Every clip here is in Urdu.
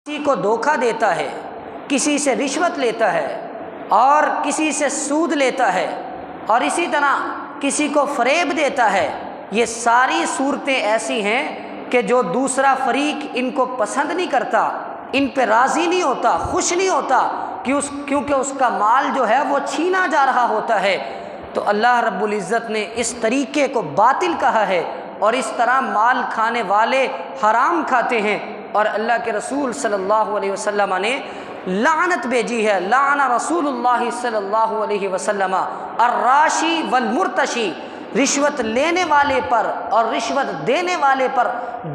کسی کو دھوکہ دیتا ہے، کسی سے رشوت لیتا ہے اور کسی سے سود لیتا ہے اور اسی طرح کسی کو فریب دیتا ہے، یہ ساری صورتیں ایسی ہیں کہ جو دوسرا فریق ان کو پسند نہیں کرتا، ان پہ راضی نہیں ہوتا، خوش نہیں ہوتا، کیونکہ اس کا مال جو ہے وہ چھینا جا رہا ہوتا ہے۔ تو اللہ رب العزت نے اس طریقے کو باطل کہا ہے اور اس طرح مال کھانے والے حرام کھاتے ہیں، اور اللہ کے رسول صلی اللہ علیہ وسلم نے لعنت بھیجی ہے۔ لعن رسول اللہ صلی اللہ علیہ وسلم الراشی والمرتشی، رشوت لینے والے پر اور رشوت دینے والے پر،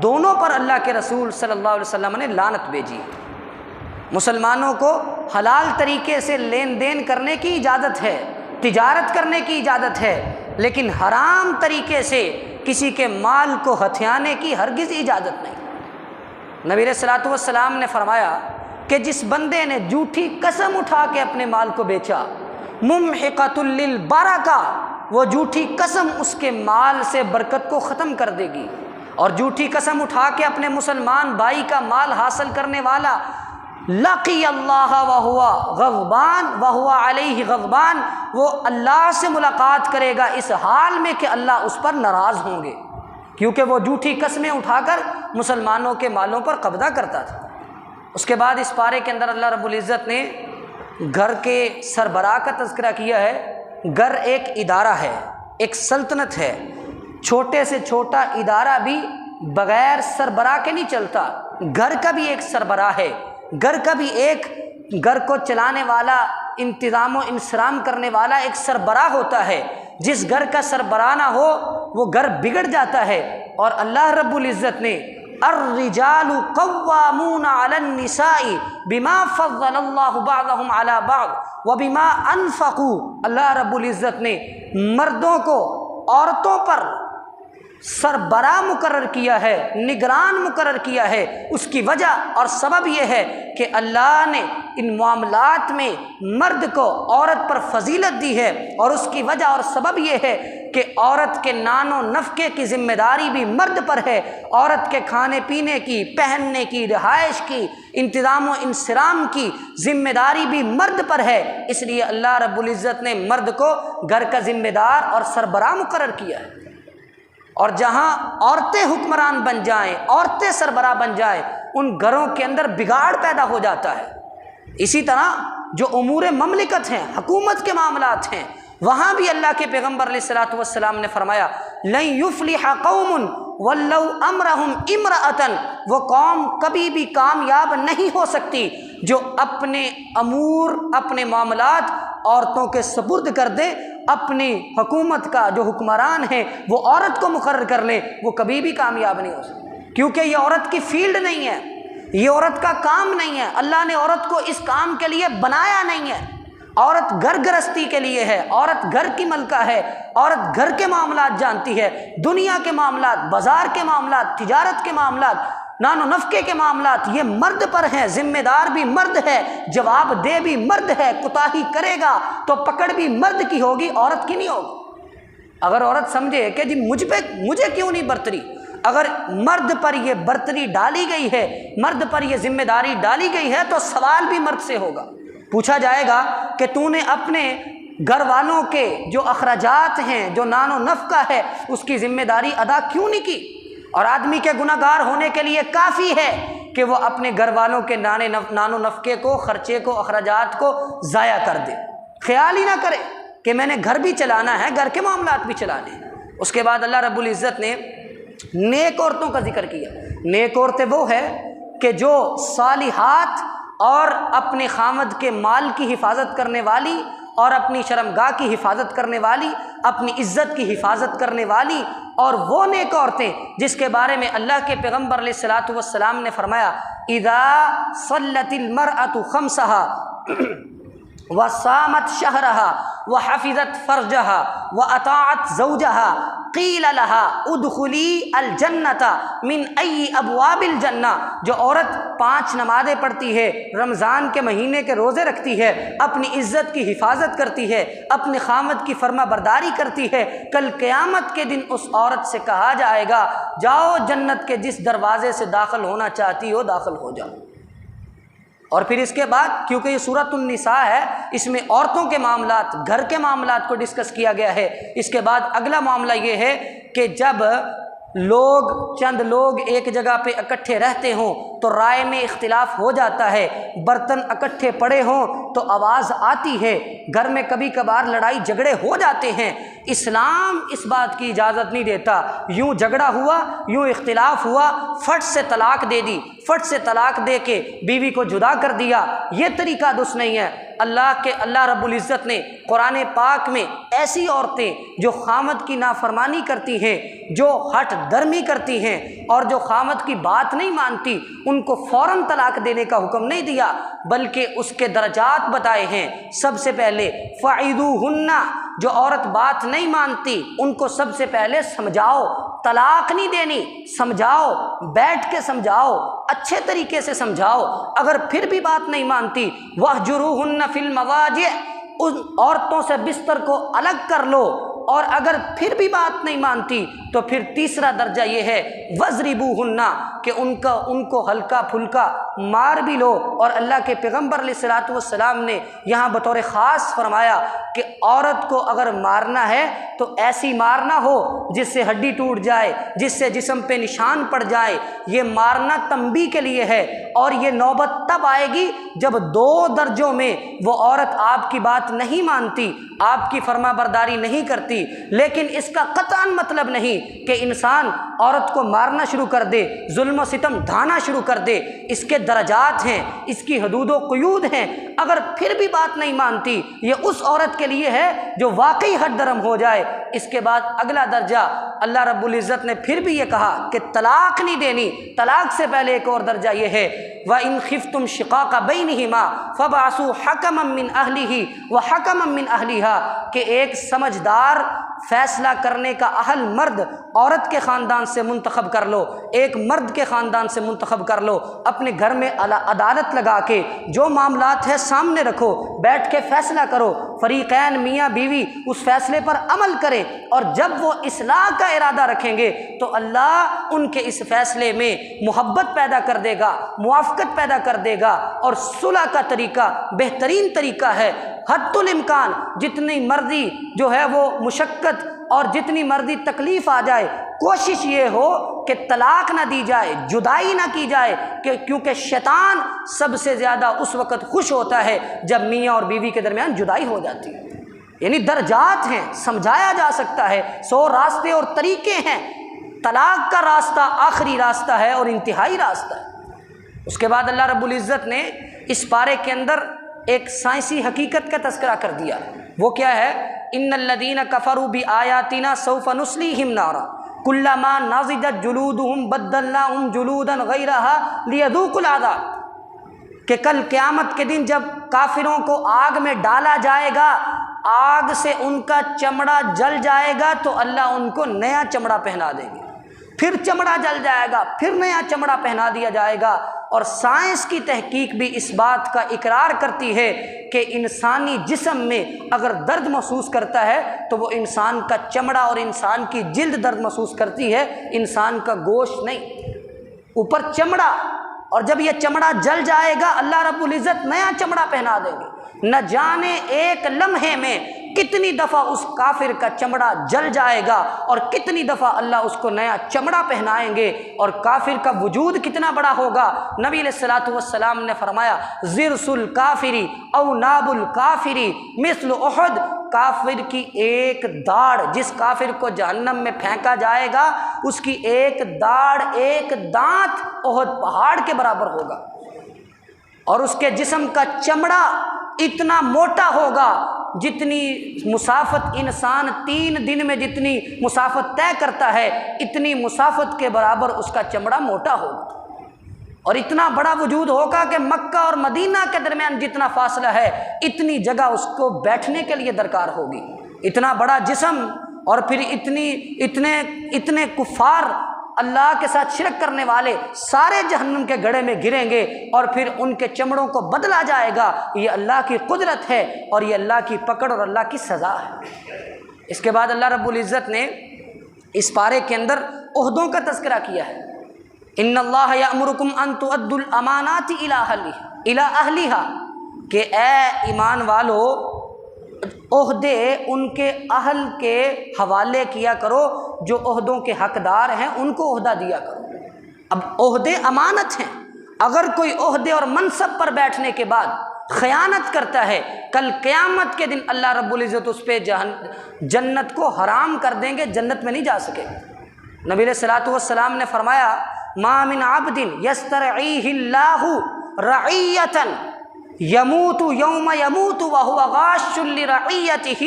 دونوں پر اللہ کے رسول صلی اللہ علیہ وسلم نے لعنت بھیجی۔ مسلمانوں کو حلال طریقے سے لین دین کرنے کی اجازت ہے، تجارت کرنے کی اجازت ہے، لیکن حرام طریقے سے کسی کے مال کو ہتھیانے کی ہرگز اجازت نہیں۔ نبی علیہ الصلوۃ والسلام نے فرمایا کہ جس بندے نے جھوٹی قسم اٹھا کے اپنے مال کو بیچا، ممحقۃ للبرکہ، وہ جھوٹی قسم اس کے مال سے برکت کو ختم کر دے گی، اور جھوٹی قسم اٹھا کے اپنے مسلمان بھائی کا مال حاصل کرنے والا لقی اللہ وہو غضبان وہو علیہ غضبان، وہ اللہ سے ملاقات کرے گا اس حال میں کہ اللہ اس پر ناراض ہوں گے، کیونکہ وہ جھوٹی قسمیں اٹھا کر مسلمانوں کے مالوں پر قبضہ کرتا تھا۔ اس کے بعد اس پارے کے اندر اللہ رب العزت نے گھر کے سربراہ کا تذکرہ کیا ہے۔ گھر ایک ادارہ ہے، ایک سلطنت ہے، چھوٹے سے چھوٹا ادارہ بھی بغیر سربراہ کے نہیں چلتا۔ گھر کا بھی ایک سربراہ ہے، گھر کا بھی ایک، گھر کو چلانے والا، انتظام و انصرام کرنے والا ایک سربراہ ہوتا ہے۔ جس گھر کا سربراہ نہ ہو وہ گھر بگڑ جاتا ہے، اور اللہ رب العزت نے الرجال قوامون علی النساء بما فضل اللہ بعضهم علی بعض وبما انفقوا، اللہ رب العزت نے مردوں کو عورتوں پر سربراہ مقرر کیا ہے، نگران مقرر کیا ہے۔ اس کی وجہ اور سبب یہ ہے کہ اللہ نے ان معاملات میں مرد کو عورت پر فضیلت دی ہے، اور اس کی وجہ اور سبب یہ ہے کہ عورت کے نان و نفقے کی ذمہ داری بھی مرد پر ہے، عورت کے کھانے پینے کی، پہننے کی، رہائش کی، انتظام و انصرام کی ذمہ داری بھی مرد پر ہے۔ اس لیے اللہ رب العزت نے مرد کو گھر کا ذمہ دار اور سربراہ مقرر کیا ہے، اور جہاں عورتیں حکمران بن جائیں، عورتیں سربراہ بن جائیں، ان گھروں کے اندر بگاڑ پیدا ہو جاتا ہے۔ اسی طرح جو امور مملکت ہیں، حکومت کے معاملات ہیں، وہاں بھی اللہ کے پیغمبر علیہ الصلوۃ والسلام نے فرمایا لن یفلح قوم ولو امرہم امرأۃ، وہ قوم کبھی بھی کامیاب نہیں ہو سکتی جو اپنے امور، اپنے معاملات عورتوں کے سپرد کر دے، اپنی حکومت کا جو حکمران ہے وہ عورت کو مقرر کر لے، وہ کبھی بھی کامیاب نہیں ہو سکتی، کیونکہ یہ عورت کی فیلڈ نہیں ہے، یہ عورت کا کام نہیں ہے، اللہ نے عورت کو اس کام کے لیے بنایا نہیں ہے۔ عورت گھر گرہستی کے لیے ہے، عورت گھر کی ملکہ ہے، عورت گھر کے معاملات جانتی ہے، دنیا کے معاملات، بازار کے معاملات، تجارت کے معاملات، نان و نفقے کے معاملات، یہ مرد پر ہیں، ذمہ دار بھی مرد ہے، جواب دہ بھی مرد ہے، کوتاہی کرے گا تو پکڑ بھی مرد کی ہوگی، عورت کی نہیں ہوگی۔ اگر عورت سمجھے کہ جی مجھے کیوں نہیں برتری، اگر مرد پر یہ برتری ڈالی گئی ہے، مرد پر یہ ذمہ داری ڈالی گئی ہے، تو سوال بھی مرد سے ہوگا، پوچھا جائے گا کہ تو نے اپنے گھر والوں کے جو اخراجات ہیں، جو نان و نفقہ ہے، اس کی ذمہ داری ادا کیوں نہیں کی؟ اور آدمی کے گناہ گار ہونے کے لیے کافی ہے کہ وہ اپنے گھر والوں کے نان و نفقے کو، خرچے کو، اخراجات کو ضائع کر دے، خیال ہی نہ کرے کہ میں نے گھر بھی چلانا ہے، گھر کے معاملات بھی چلانے ہیں۔ اس کے بعد اللہ رب العزت نے نیک عورتوں کا ذکر کیا۔ نیک عورتیں وہ ہے کہ جو صالحات اور اپنے خامد کے مال کی حفاظت کرنے والی، اور اپنی شرمگاہ کی حفاظت کرنے والی، اپنی عزت کی حفاظت کرنے والی، اور وہ نیک عورتیں جس کے بارے میں اللہ کے پیغمبر علیہ الصلوۃ والسلام نے فرمایا اذا صلت المرأة خمسها وصامت شهرها وحفظت فرجها وأطاعت زوجها قیل لها ادخلی الجنۃ من ای ابواب الجنہ، جو عورت 5 نمازیں پڑھتی ہے، رمضان کے مہینے کے روزے رکھتی ہے، اپنی عزت کی حفاظت کرتی ہے، اپنے خامد کی فرما برداری کرتی ہے، کل قیامت کے دن اس عورت سے کہا جائے گا جاؤ جنت کے جس دروازے سے داخل ہونا چاہتی ہو داخل ہو جاؤ۔ اور پھر اس کے بعد کیونکہ یہ سورۃ النساء ہے، اس میں عورتوں کے معاملات، گھر کے معاملات کو ڈسکس کیا گیا ہے۔ اس کے بعد اگلا معاملہ یہ ہے کہ جب چند لوگ ایک جگہ پہ اکٹھے رہتے ہوں تو رائے میں اختلاف ہو جاتا ہے، برتن اکٹھے پڑے ہوں تو آواز آتی ہے، گھر میں کبھی کبھار لڑائی جھگڑے ہو جاتے ہیں۔ اسلام اس بات کی اجازت نہیں دیتا، یوں جھگڑا ہوا، یوں اختلاف ہوا، فٹ سے طلاق دے دی، فٹ سے طلاق دے کے بیوی کو جدا کر دیا، یہ طریقہ درست نہیں ہے۔ اللہ رب العزت نے قرآن پاک میں ایسی عورتیں جو خامد کی نافرمانی کرتی ہیں، جو ہٹ درمی کرتی ہیں اور جو خامد کی بات نہیں مانتی، ان کو فوراً طلاق دینے کا حکم نہیں دیا، بلکہ اس کے درجات بتائے ہیں۔ سب سے پہلے فَعِدُوهُنَّ، جو عورت بات نہیں مانتی ان کو سب سے پہلے سمجھاؤ، طلاق نہیں دینی، سمجھاؤ، بیٹھ کے سمجھاؤ، اچھے طریقے سے سمجھاؤ۔ اگر پھر بھی بات نہیں مانتی وَاهْجُرُوهُنَّ فِي الْمَضَاجِعِ، ان عورتوں سے بستر کو الگ کر لو، اور اگر پھر بھی بات نہیں مانتی تو پھر تیسرا درجہ یہ ہے وَاضْرِبُوهُنَّ، کہ ان کو ہلکا پھلکا مار بھی لو۔ اور اللہ کے پیغمبر علیہ الصلوۃ والسلام نے یہاں بطور خاص فرمایا کہ عورت کو اگر مارنا ہے تو ایسی مارنا ہو جس سے ہڈی ٹوٹ جائے، جس سے جسم پہ نشان پڑ جائے۔ یہ مارنا تنبیہ کے لیے ہے، اور یہ نوبت تب آئے گی جب 2 درجوں میں وہ عورت آپ کی بات نہیں مانتی، آپ کی فرما برداری نہیں کرتی۔ لیکن اس کا قطعاً مطلب نہیں کہ انسان عورت کو مارنا شروع کر دے، ظلم و ستم ڈھانا شروع کر دے۔ اس کے درجات ہیں، اس کی حدود و قیود ہیں۔ اگر پھر بھی بات نہیں مانتی، یہ اس عورت کے لیے ہے جو واقعی حد درم ہو جائے۔ اس کے بعد اگلا درجہ اللہ رب العزت نے پھر بھی یہ کہا کہ طلاق نہیں دینی۔ طلاق سے پہلے ایک اور درجہ یہ ہے وَإِنْ خِفْتُمْ شِقَاقَ بَيْنِهِمَا فَابْعَثُوا حَكَمًا مِّنْ أَهْلِهِ وَحَكَمًا مِّنْ أَهْلِهَا، کہ ایک سمجھدار فیصلہ کرنے کا اہل مرد عورت کے خاندان سے منتخب کر لو، ایک مرد کے خاندان سے منتخب کر لو، اپنے گھر میں عدالت لگا کے جو معاملات ہے سامنے رکھو، بیٹھ کے فیصلہ کرو، فریقین میاں بیوی اس فیصلے پر عمل کریں، اور جب وہ اصلاح کا ارادہ رکھیں گے تو اللہ ان کے اس فیصلے میں محبت پیدا کر دے گا، موافقت پیدا کر دے گا، اور صلح کا طریقہ بہترین طریقہ ہے۔ حد الامکان جتنی مرضی جو ہے وہ مشقت اور جتنی مرضی تکلیف آ جائے، کوشش یہ ہو کہ طلاق نہ دی جائے، جدائی نہ کی جائے، کیونکہ شیطان سب سے زیادہ اس وقت خوش ہوتا ہے جب میاں اور بیوی کے درمیان جدائی ہو جاتی ہے۔ یعنی درجات ہیں، سمجھایا جا سکتا ہے، 100 راستے اور طریقے ہیں۔ طلاق کا راستہ آخری راستہ ہے اور انتہائی راستہ ہے۔ اس کے بعد اللہ رب العزت نے اس پارے کے اندر ایک سائنسی حقیقت کا تذکرہ کر دیا۔ وہ کیا ہے؟ ان الذین کفروا بآیاتنا سوف نصلیہم نارا کلما نضجت جلودہم بدلناہم جلودا غیرہا لیذوقوا العذاب، کہ کل قیامت کے دن جب کافروں کو آگ میں ڈالا جائے گا، آگ سے ان کا چمڑا جل جائے گا تو اللہ ان کو نیا چمڑا پہنا دیں گے، پھر چمڑا جل جائے گا، پھر نیا چمڑا پہنا دیا جائے گا۔ اور سائنس کی تحقیق بھی اس بات کا اقرار کرتی ہے کہ انسانی جسم میں اگر درد محسوس کرتا ہے تو وہ انسان کا چمڑا اور انسان کی جلد درد محسوس کرتی ہے، انسان کا گوشت نہیں، اوپر چمڑا۔ اور جب یہ چمڑا جل جائے گا اللہ رب العزت نیا چمڑا پہنا دیں گے۔ نہ جانے ایک لمحے میں کتنی دفعہ اس کافر کا چمڑا جل جائے گا اور کتنی دفعہ اللہ اس کو نیا چمڑا پہنائیں گے، اور کافر کا وجود کتنا بڑا ہوگا۔ نبی علیہ الصلوۃ والسلام نے فرمایا ضرس الکافری او ناب الکافری مثل احد، کافر کی ایک داڑھ، جس کافر کو جہنم میں پھینکا جائے گا اس کی ایک داڑھ، ایک دانت احد پہاڑ کے برابر ہوگا، اور اس کے جسم کا چمڑا اتنا موٹا ہوگا جتنی مسافت انسان 3 دن میں جتنی مسافت طے کرتا ہے اتنی مسافت کے برابر اس کا چمڑا موٹا ہوگا، اور اتنا بڑا وجود ہوگا کہ مکہ اور مدینہ کے درمیان جتنا فاصلہ ہے اتنی جگہ اس کو بیٹھنے کے لیے درکار ہوگی۔ اتنا بڑا جسم، اور پھر اتنے کفار اللہ کے ساتھ شرک کرنے والے سارے جہنم کے گڑھے میں گریں گے، اور پھر ان کے چمڑوں کو بدلا جائے گا۔ یہ اللہ کی قدرت ہے اور یہ اللہ کی پکڑ اور اللہ کی سزا ہے۔ اس کے بعد اللہ رب العزت نے اس پارے کے اندر عہدوں کا تذکرہ کیا ہے۔ ان اللہ یأمرکم ان تؤدوا الامانات الی اہلھا، کہ اے ایمان والو عہدے ان کے اہل کے حوالے کیا کرو، جو عہدوں کے حقدار ہیں ان کو عہدہ دیا کرو۔ اب عہدے امانت ہیں، اگر کوئی عہدے اور منصب پر بیٹھنے کے بعد خیانت کرتا ہے، کل قیامت کے دن اللہ رب العزت اس پہ جنت کو حرام کر دیں گے، جنت میں نہیں جا سکے۔ نبی علیہ الصلوۃ والسلام نے فرمایا ما من عبد یسترعیہ اللہ رعیۃ یموت یوم یموت وہو غاش لرعیتہ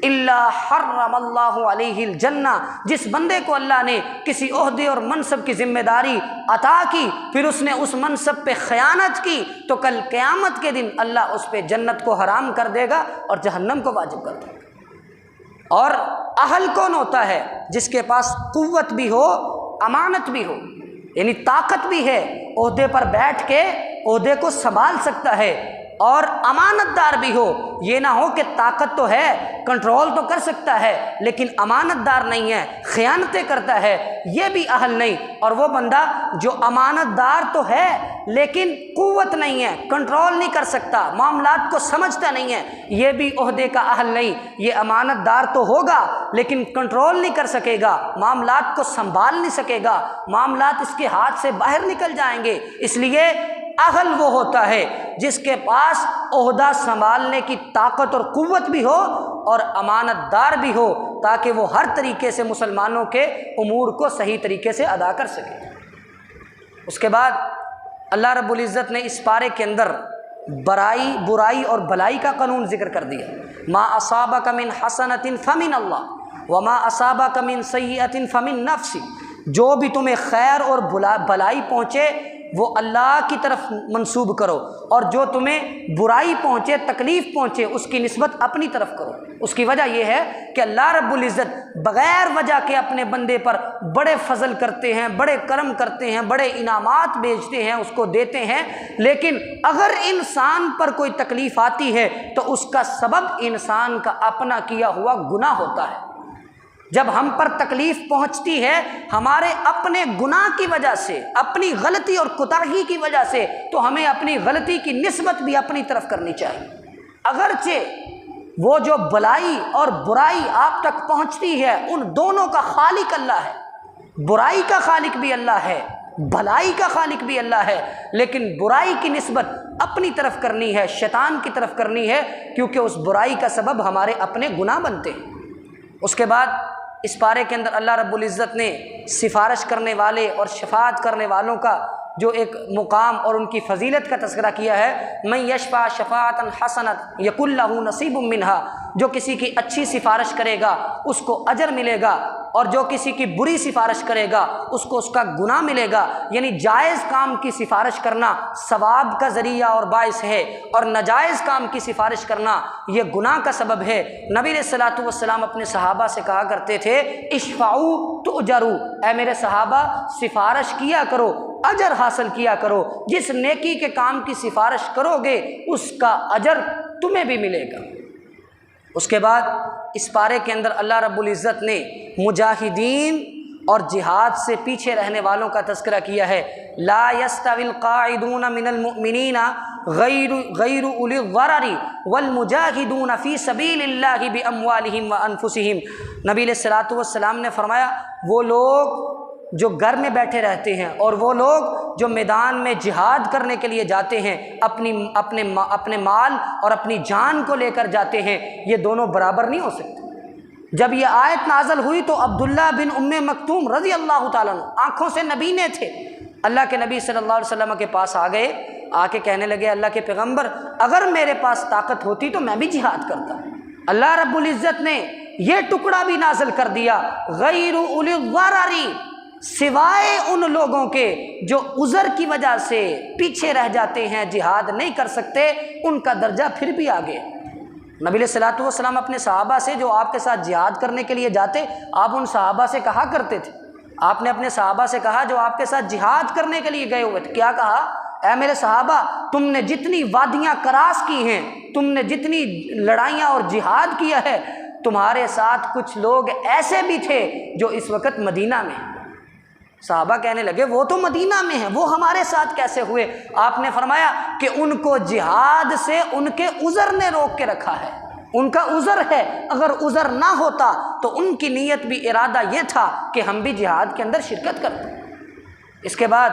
الا حرم اللہ علیہ الجنہ، جس بندے کو اللہ نے کسی عہدے اور منصب کی ذمہ داری عطا کی، پھر اس نے اس منصب پہ خیانت کی، تو کل قیامت کے دن اللہ اس پہ جنت کو حرام کر دے گا اور جہنم کو واجب کر دے گا۔ اور اہل کون ہوتا ہے؟ جس کے پاس قوت بھی ہو، امانت بھی ہو، یعنی طاقت بھی ہے، عہدے پر بیٹھ کے عہدے کو سنبھال سکتا ہے، اور امانت دار بھی ہو۔ یہ نہ ہو کہ طاقت تو ہے، کنٹرول تو کر سکتا ہے، لیکن امانت دار نہیں ہے، خیانتیں کرتا ہے، یہ بھی اہل نہیں۔ اور وہ بندہ جو امانت دار تو ہے لیکن قوت نہیں ہے، کنٹرول نہیں کر سکتا، معاملات کو سمجھتا نہیں ہے، یہ بھی عہدے کا اہل نہیں۔ یہ امانت دار تو ہوگا لیکن کنٹرول نہیں کر سکے گا، معاملات کو سنبھال نہیں سکے گا، معاملات اس کے ہاتھ سے باہر نکل جائیں گے۔ اس لیے اہل وہ ہوتا ہے جس کے پاس عہدہ سنبھالنے کی طاقت اور قوت بھی ہو اور امانت دار بھی ہو، تاکہ وہ ہر طریقے سے مسلمانوں کے امور کو صحیح طریقے سے ادا کر سکے۔ اس کے بعد اللہ رب العزت نے اس پارے کے اندر برائی اور بھلائی کا قانون ذکر کر دیا۔ ما اصابک من حسنۃ فمن اللہ وما اصابک من سیئۃ فمن نفسک، جو بھی تمہیں خیر اور بھلائی پہنچے وہ اللہ کی طرف منسوب کرو، اور جو تمہیں برائی پہنچے، تکلیف پہنچے، اس کی نسبت اپنی طرف کرو۔ اس کی وجہ یہ ہے کہ اللہ رب العزت بغیر وجہ کے اپنے بندے پر بڑے فضل کرتے ہیں، بڑے کرم کرتے ہیں، بڑے انعامات بھیجتے ہیں، اس کو دیتے ہیں، لیکن اگر انسان پر کوئی تکلیف آتی ہے تو اس کا سبب انسان کا اپنا کیا ہوا گناہ ہوتا ہے۔ جب ہم پر تکلیف پہنچتی ہے ہمارے اپنے گناہ کی وجہ سے، اپنی غلطی اور کوتاہی کی وجہ سے، تو ہمیں اپنی غلطی کی نسبت بھی اپنی طرف کرنی چاہیے۔ اگرچہ وہ جو بلائی اور برائی آپ تک پہنچتی ہے ان دونوں کا خالق اللہ ہے، برائی کا خالق بھی اللہ ہے، بھلائی کا خالق بھی اللہ ہے، لیکن برائی کی نسبت اپنی طرف کرنی ہے، شیطان کی طرف کرنی ہے، کیونکہ اس برائی کا سبب ہمارے اپنے گناہ بنتے ہیں۔ اس کے بعد اس پارے کے اندر اللہ رب العزت نے سفارش کرنے والے اور شفاعت کرنے والوں کا جو ایک مقام اور ان کی فضیلت کا تذکرہ کیا ہے، من یشفع شفاعۃ حسنۃ یکن لہ نصیب منہا، جو کسی کی اچھی سفارش کرے گا اس کو اجر ملے گا، اور جو کسی کی بری سفارش کرے گا اس کو اس کا گناہ ملے گا۔ یعنی جائز کام کی سفارش کرنا ثواب کا ذریعہ اور باعث ہے، اور ناجائز کام کی سفارش کرنا یہ گناہ کا سبب ہے۔ نبی علیہ الصلوۃ والسلام اپنے صحابہ سے کہا کرتے تھے اشفعوا تؤجروا، اے میرے صحابہ سفارش کیا کرو، اجر حاصل کیا کرو، جس نیکی کے کام کی سفارش کرو گے اس کا اجر تمہیں بھی ملے گا۔ اس کے بعد اس پارے کے اندر اللہ رب العزت نے مجاہدین اور جہاد سے پیچھے رہنے والوں کا تذکرہ کیا ہے۔ لا يستوي القاعدون من المؤمنین غیر اولی الضرر والمجاہدون فی سبیل اللہ باموالہم وانفسہم، نبی علیہ الصلوۃ والسلام نے فرمایا وہ لوگ جو گھر میں بیٹھے رہتے ہیں اور وہ لوگ جو میدان میں جہاد کرنے کے لیے جاتے ہیں، اپنے مال اور اپنی جان کو لے کر جاتے ہیں، یہ دونوں برابر نہیں ہو سکتے۔ جب یہ آیت نازل ہوئی تو عبداللہ بن ام مکتوم رضی اللہ تعالیٰ عنہ آنکھوں سے نبینے تھے، اللہ کے نبی صلی اللہ علیہ وسلم کے پاس آ گئے، آ کے کہنے لگے اللہ کے پیغمبر اگر میرے پاس طاقت ہوتی تو میں بھی جہاد کرتا۔ اللہ رب العزت نے یہ ٹکڑا بھی نازل کر دیا، غیر اولی الضرر، سوائے ان لوگوں کے جو عذر کی وجہ سے پیچھے رہ جاتے ہیں، جہاد نہیں کر سکتے، ان کا درجہ پھر بھی آگے۔ نبی علیہ الصلوۃ والسلام اپنے صحابہ سے جو آپ کے ساتھ جہاد کرنے کے لیے جاتے، آپ ان صحابہ سے کہا کرتے تھے، آپ نے اپنے صحابہ سے کہا جو آپ کے ساتھ جہاد کرنے کے لیے گئے ہوئے تھے، کیا کہا؟ اے میرے صحابہ تم نے جتنی وادیاں کراس کی ہیں، تم نے جتنی لڑائیاں اور جہاد کیا ہے، تمہارے ساتھ کچھ لوگ ایسے بھی تھے جو اس وقت مدینہ میں، صحابہ کہنے لگے وہ تو مدینہ میں ہیں، وہ ہمارے ساتھ کیسے ہوئے؟ آپ نے فرمایا کہ ان کو جہاد سے ان کے عذر نے روک کے رکھا ہے، ان کا عذر ہے، اگر عذر نہ ہوتا تو ان کی نیت بھی ارادہ یہ تھا کہ ہم بھی جہاد کے اندر شرکت کرتے۔ اس کے بعد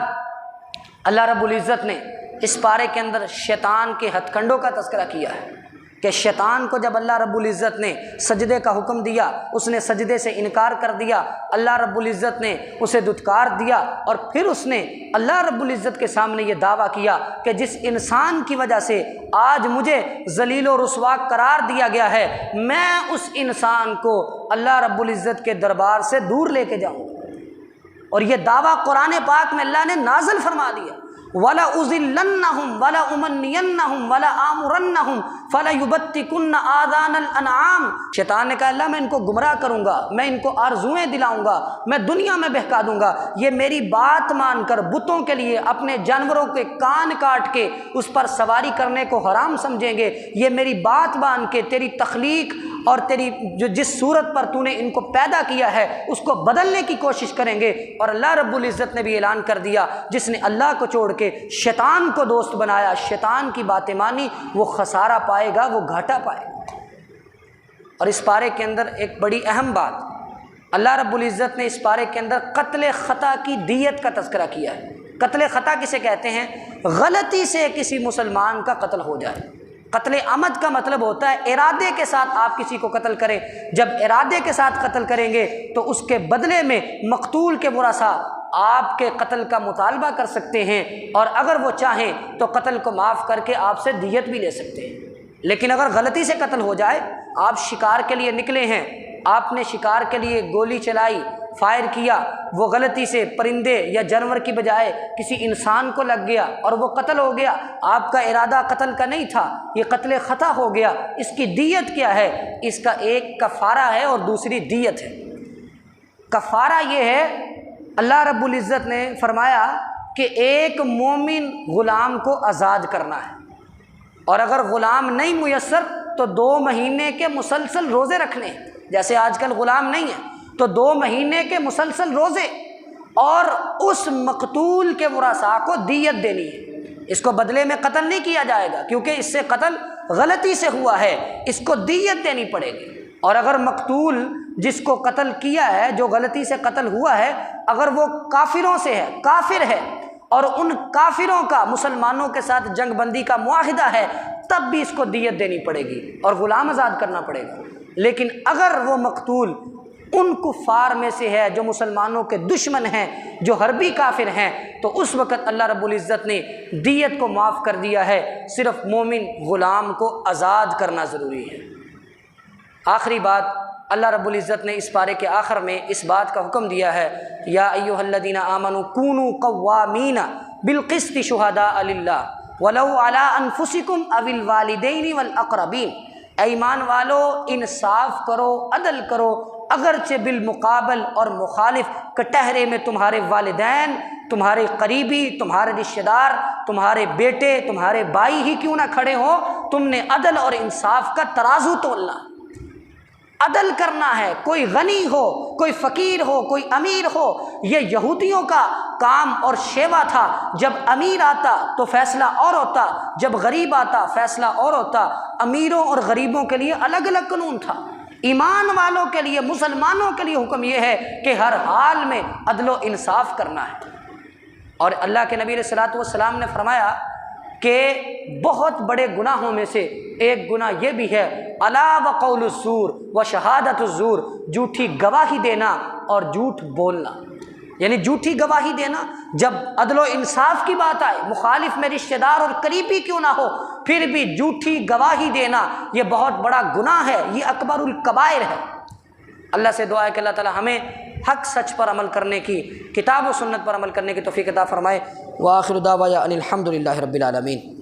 اللہ رب العزت نے اس پارے کے اندر شیطان کے ہتھ کنڈوں کا تذکرہ کیا ہے کہ شیطان کو جب اللہ رب العزت نے سجدے کا حکم دیا، اس نے سجدے سے انکار کر دیا، اللہ رب العزت نے اسے دھتکار دیا، اور پھر اس نے اللہ رب العزت کے سامنے یہ دعویٰ کیا کہ جس انسان کی وجہ سے آج مجھے ذلیل و رسوا قرار دیا گیا ہے، میں اس انسان کو اللہ رب العزت کے دربار سے دور لے کے جاؤں گا۔ اور یہ دعویٰ قرآن پاک میں اللہ نے نازل فرما دیا، وَلَأُضِلَّنَّهُمْ وَلَأُمَنِّيَنَّهُمْ وَلَآمُرَنَّهُمْ فَلَيُبَتِّكُنَّ آذَانَ الْأَنْعَامِ۔ شیطان نے کہا اللہ میں ان کو گمراہ کروں گا، میں ان کو آرزوئیں دلاؤں گا، میں دنیا میں بہکا دوں گا، یہ میری بات مان کر بتوں کے لیے اپنے جانوروں کے کان کاٹ کے اس پر سواری کرنے کو حرام سمجھیں گے، یہ میری بات مان کے تیری تخلیق اور تیری جس صورت پر تو نے ان کو پیدا کیا ہے اس کو بدلنے کی کوشش کریں گے۔ اور اللہ رب العزت نے بھی اعلان کر دیا جس نے اللہ کو چھوڑ کے شیطان کو دوست بنایا، شیطان کی باتیں مانی، وہ خسارہ پائے گا، وہ گھاٹا پائے گا۔ اور اس پارے کے اندر ایک بڑی اہم بات، اللہ رب العزت نے اس پارے کے اندر قتل خطا کی دیت کا تذکرہ کیا ہے۔ قتل خطا کسے کہتے ہیں؟ غلطی سے کسی مسلمان کا قتل ہو جائے۔ قتل عمد کا مطلب ہوتا ہے ارادے کے ساتھ آپ کسی کو قتل کریں۔ جب ارادے کے ساتھ قتل کریں گے تو اس کے بدلے میں مقتول کے ورثاء آپ کے قتل کا مطالبہ کر سکتے ہیں، اور اگر وہ چاہیں تو قتل کو معاف کر کے آپ سے دیت بھی لے سکتے ہیں۔ لیکن اگر غلطی سے قتل ہو جائے، آپ شکار کے لیے نکلے ہیں، آپ نے شکار کے لیے گولی چلائی، فائر کیا، وہ غلطی سے پرندے یا جانور کی بجائے کسی انسان کو لگ گیا اور وہ قتل ہو گیا، آپ کا ارادہ قتل کا نہیں تھا، یہ قتل خطا ہو گیا، اس کی دیت کیا ہے؟ اس کا ایک کفارہ ہے اور دوسری دیت ہے۔ کفارہ یہ ہے، اللہ رب العزت نے فرمایا کہ ایک مومن غلام کو آزاد کرنا ہے، اور اگر غلام نہیں میسر تو 2 مہینے کے مسلسل روزے رکھنے ہیں۔ جیسے آج کل غلام نہیں ہے تو 2 مہینے کے مسلسل روزے، اور اس مقتول کے ورثاء کو دیت دینی ہے۔ اس کو بدلے میں قتل نہیں کیا جائے گا کیونکہ اس سے قتل غلطی سے ہوا ہے، اس کو دیت دینی پڑے گی۔ اور اگر مقتول جس کو قتل کیا ہے، جو غلطی سے قتل ہوا ہے، اگر وہ کافروں سے ہے، کافر ہے، اور ان کافروں کا مسلمانوں کے ساتھ جنگ بندی کا معاہدہ ہے، تب بھی اس کو دیت دینی پڑے گی اور غلام آزاد کرنا پڑے گا۔ لیکن اگر وہ مقتول ان کفار میں سے ہے جو مسلمانوں کے دشمن ہیں، جو حربی کافر ہیں، تو اس وقت اللہ رب العزت نے دیت کو معاف کر دیا ہے، صرف مومن غلام کو آزاد کرنا ضروری ہے۔ آخری بات، اللہ رب العزت نے اس پارے کے آخر میں اس بات کا حکم دیا ہے، یا ایھا الذین آمنوا کونوا قوامین بالقسط شہداء للہ ولو علی انفسکم او الوالدین والاقربین۔ اے ایمان والو، انصاف کرو، عدل کرو، اگرچہ بالمقابل اور مخالف کٹہرے میں تمہارے والدین، تمہارے قریبی، تمہارے رشتہ دار، تمہارے بیٹے، تمہارے بھائی ہی کیوں نہ کھڑے ہوں، تم نے عدل اور انصاف کا ترازو تولنا، عدل کرنا ہے۔ کوئی غنی ہو، کوئی فقیر ہو، کوئی امیر ہو، یہ یہودیوں کا کام اور شیوا تھا۔ جب امیر آتا تو فیصلہ اور ہوتا، جب غریب آتا فیصلہ اور ہوتا۔ امیروں اور غریبوں کے لیے الگ الگ قانون تھا۔ ایمان والوں کے لیے، مسلمانوں کے لیے حکم یہ ہے کہ ہر حال میں عدل و انصاف کرنا ہے۔ اور اللہ کے نبی علیہ الصلوۃ والسلام نے فرمایا کہ بہت بڑے گناہوں میں سے ایک گناہ یہ بھی ہے، الا وقول الزور و شہادت الزور، جھوٹی گواہی دینا اور جھوٹ بولنا۔ یعنی جھوٹی گواہی دینا، جب عدل و انصاف کی بات آئے، مخالف میں رشتہ دار اور قریبی کیوں نہ ہو، پھر بھی جھوٹی گواہی دینا یہ بہت بڑا گناہ ہے، یہ اکبر الکبائر ہے۔ اللہ سے دعا ہے کہ اللہ تعالی ہمیں حق سچ پر عمل کرنے کی، کتاب و سنت پر عمل کرنے کی توفیق عطا فرمائے۔ وآخر دعوانا ان الحمد للہ رب العالمین۔